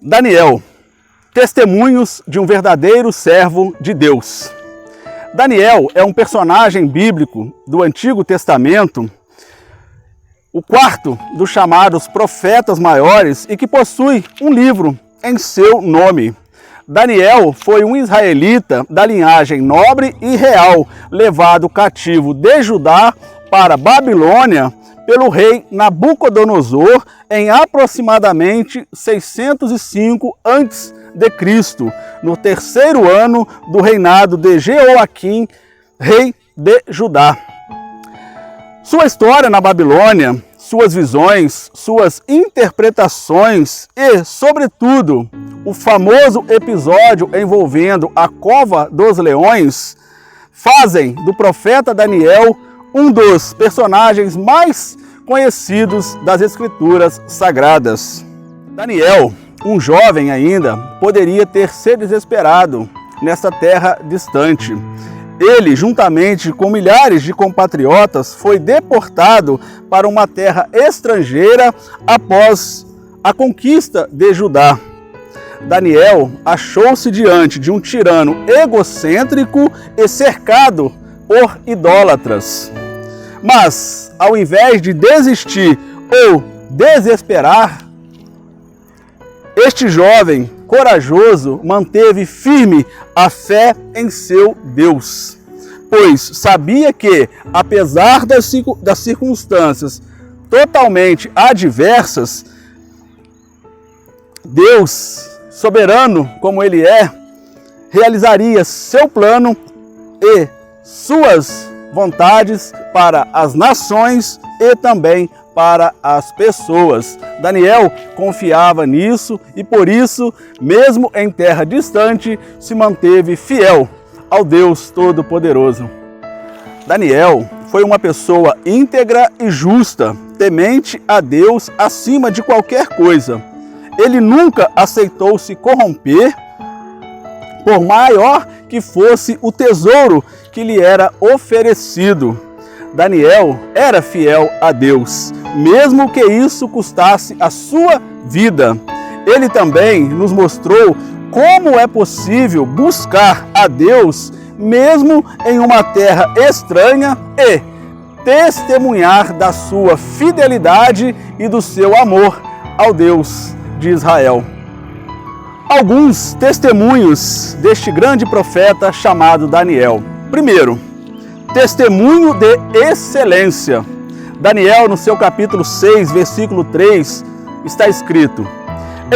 Daniel, testemunhos de um verdadeiro servo de Deus. Daniel é um personagem bíblico do Antigo Testamento, o quarto dos chamados profetas maiores e que possui um livro em seu nome. Daniel foi um israelita da linhagem nobre e real, levado cativo de Judá para Babilônia pelo rei Nabucodonosor em aproximadamente 605 a.C., no terceiro ano do reinado de Jeoaquim, rei de Judá. Sua história na Babilônia, suas visões, suas interpretações e, sobretudo, o famoso episódio envolvendo a Cova dos Leões, fazem do profeta Daniel um dos personagens mais conhecidos das Escrituras Sagradas. Daniel, um jovem ainda, poderia ter se desesperado nesta terra distante. Ele, juntamente com milhares de compatriotas, foi deportado para uma terra estrangeira após a conquista de Judá. Daniel achou-se diante de um tirano egocêntrico e cercado por idólatras. Mas, ao invés de desistir ou desesperar, este jovem corajoso manteve firme a fé em seu Deus, pois sabia que, apesar das circunstâncias totalmente adversas, Deus, soberano como Ele é, realizaria seu plano e suas vontades para as nações e também para as pessoas. Daniel confiava nisso e por isso, mesmo em terra distante, se manteve fiel ao Deus Todo-Poderoso. Daniel foi uma pessoa íntegra e justa, temente a Deus acima de qualquer coisa. Ele nunca aceitou se corromper, por maior que fosse o tesouro que lhe era oferecido. Daniel era fiel a Deus, mesmo que isso custasse a sua vida. Ele também nos mostrou como é possível buscar a Deus mesmo em uma terra estranha e testemunhar da sua fidelidade e do seu amor ao Deus de Israel. Alguns testemunhos deste grande profeta chamado Daniel. Primeiro, testemunho de excelência. Daniel, no seu capítulo 6, versículo 3, está escrito: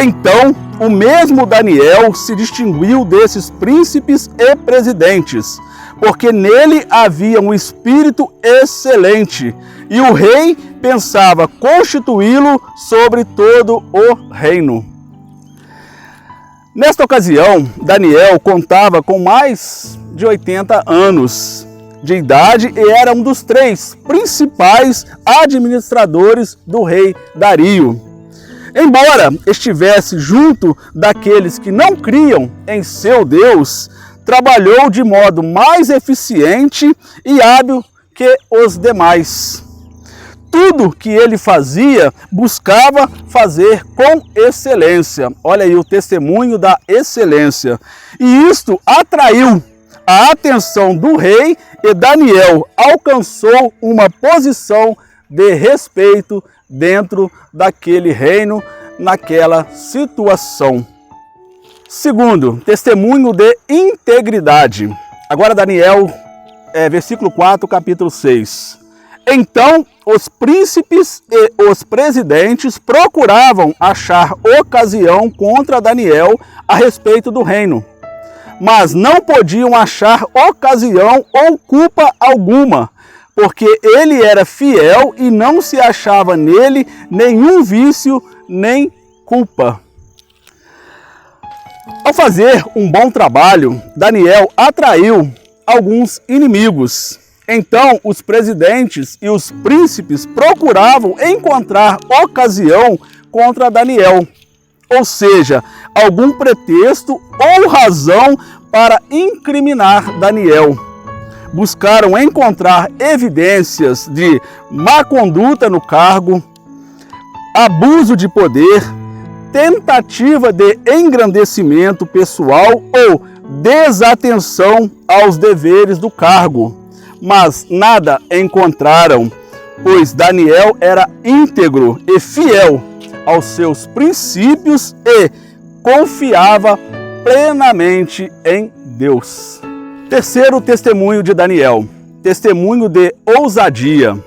Então, o mesmo Daniel se distinguiu desses príncipes e presidentes, porque nele havia um espírito excelente, e o rei pensava constituí-lo sobre todo o reino. Nesta ocasião, Daniel contava com mais de 80 anos de idade e era um dos 3 principais administradores do rei Dario. Embora estivesse junto daqueles que não criam em seu Deus, trabalhou de modo mais eficiente e hábil que os demais. Tudo que ele fazia, buscava fazer com excelência. Olha aí o testemunho da excelência. E isto atraiu a atenção do rei e Daniel alcançou uma posição de respeito dentro daquele reino, naquela situação. Segundo, testemunho de integridade. Agora Daniel, versículo 4, capítulo 6. Então, os príncipes e os presidentes procuravam achar ocasião contra Daniel a respeito do reino, mas não podiam achar ocasião ou culpa alguma, porque ele era fiel e não se achava nele nenhum vício nem culpa. Ao fazer um bom trabalho, Daniel atraiu alguns inimigos. Então, os presidentes e os príncipes procuravam encontrar ocasião contra Daniel, ou seja, algum pretexto ou razão para incriminar Daniel. Buscaram encontrar evidências de má conduta no cargo, abuso de poder, tentativa de engrandecimento pessoal ou desatenção aos deveres do cargo. Mas nada encontraram, pois Daniel era íntegro e fiel aos seus princípios e confiava plenamente em Deus. Terceiro testemunho de Daniel, testemunho de ousadia.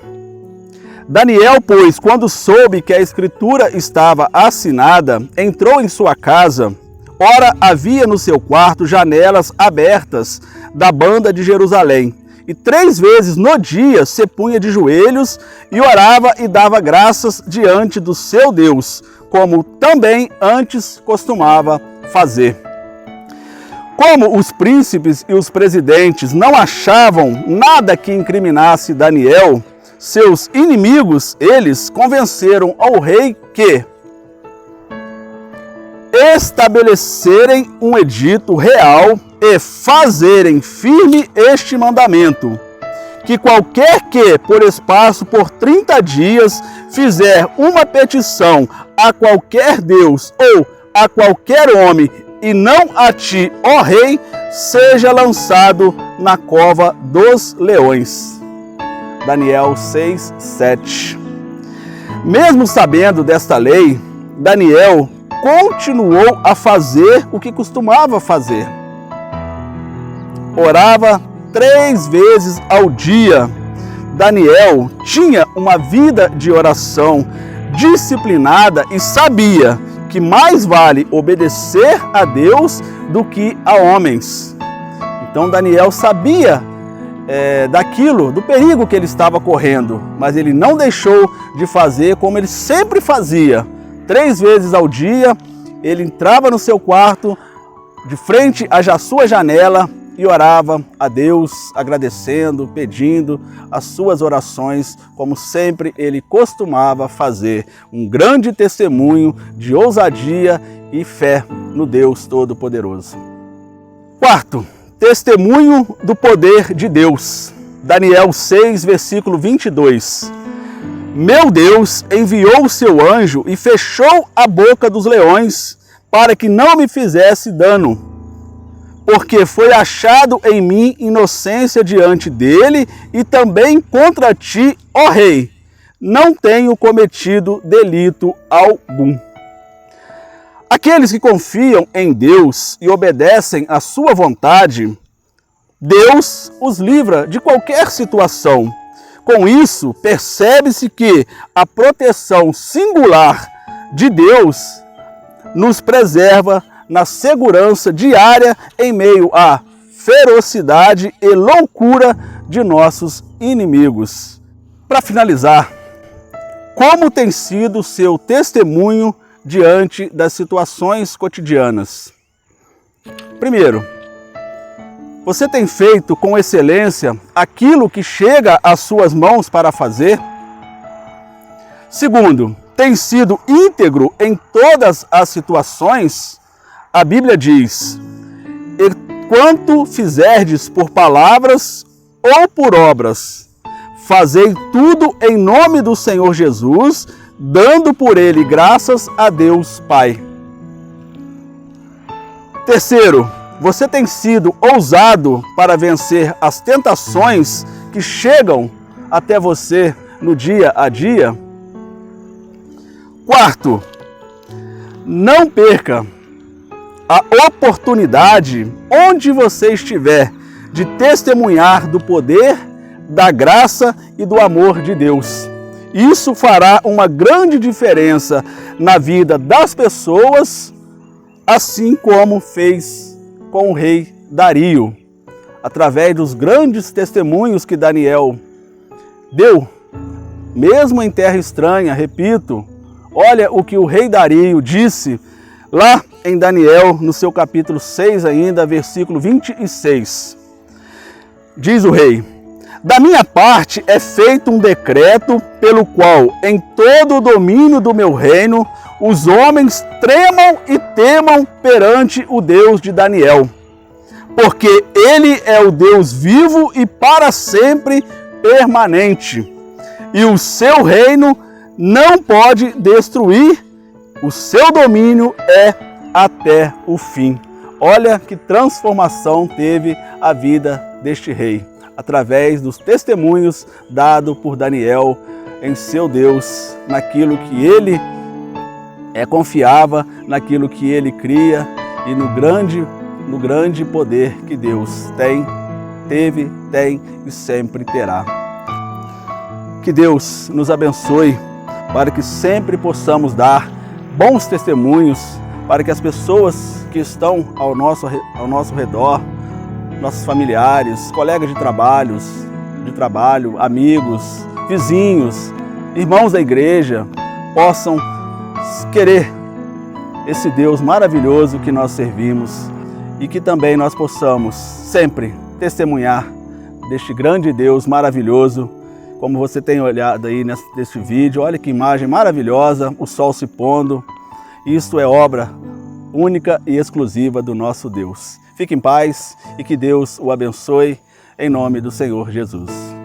Daniel, pois, quando soube que a escritura estava assinada, entrou em sua casa. Ora, havia no seu quarto janelas abertas da banda de Jerusalém. E 3 vezes no dia se punha de joelhos e orava e dava graças diante do seu Deus, como também antes costumava fazer. Como os príncipes e os presidentes não achavam nada que incriminasse Daniel, seus inimigos, eles convenceram ao rei que estabelecerem um edito real e fazerem firme este mandamento, que qualquer que, por espaço por 30 dias, fizer uma petição a qualquer Deus ou a qualquer homem, e não a ti, ó rei, seja lançado na cova dos leões. Daniel 6, 7. Mesmo sabendo desta lei, Daniel continuou a fazer o que costumava fazer. Orava 3 vezes ao dia. Daniel tinha uma vida de oração disciplinada e sabia que mais vale obedecer a Deus do que a homens. Então Daniel sabia daquilo, do perigo que ele estava correndo, mas ele não deixou de fazer como ele sempre fazia. 3 vezes ao dia, ele entrava no seu quarto, de frente à sua janela, e orava a Deus, agradecendo, pedindo as suas orações, como sempre ele costumava fazer. Um grande testemunho de ousadia e fé no Deus Todo-Poderoso. Quarto, testemunho do poder de Deus. Daniel 6, versículo 22. Meu Deus enviou o seu anjo e fechou a boca dos leões, para que não me fizesse dano. Porque foi achado em mim inocência diante dele, e também contra ti, ó rei, não tenho cometido delito algum. Aqueles que confiam em Deus e obedecem à sua vontade, Deus os livra de qualquer situação. Com isso, percebe-se que a proteção singular de Deus nos preserva na segurança diária em meio à ferocidade e loucura de nossos inimigos. Para finalizar, como tem sido seu testemunho diante das situações cotidianas? Primeiro, você tem feito com excelência aquilo que chega às suas mãos para fazer? Segundo, tem sido íntegro em todas as situações? A Bíblia diz: e quanto fizerdes por palavras ou por obras, fazei tudo em nome do Senhor Jesus, dando por ele graças a Deus Pai. Terceiro, você tem sido ousado para vencer as tentações que chegam até você no dia a dia? Quarto, não perca a oportunidade, onde você estiver, de testemunhar do poder, da graça e do amor de Deus. Isso fará uma grande diferença na vida das pessoas, assim como fez com o rei Dario, através dos grandes testemunhos que Daniel deu, mesmo em terra estranha. Repito, olha o que o rei Dario disse lá em Daniel, no seu capítulo 6 ainda, versículo 26. Diz o rei: da minha parte é feito um decreto pelo qual, em todo o domínio do meu reino, os homens tremam e temam perante o Deus de Daniel, porque ele é o Deus vivo e para sempre permanente, e o seu reino não pode destruir o seu domínio é até o fim. Olha que transformação teve a vida deste rei, através dos testemunhos dados por Daniel em seu Deus, naquilo que ele confiava, naquilo que ele cria e no grande poder que Deus teve e sempre terá. Que Deus nos abençoe para que sempre possamos dar bons testemunhos para que as pessoas que estão ao nosso redor, nossos familiares, colegas de trabalho, amigos, vizinhos, irmãos da igreja, possam querer esse Deus maravilhoso que nós servimos e que também nós possamos sempre testemunhar deste grande Deus maravilhoso, como você tem olhado aí nesse vídeo. Olha que imagem maravilhosa, o sol se pondo. Isto é obra única e exclusiva do nosso Deus. Fique em paz e que Deus o abençoe, em nome do Senhor Jesus.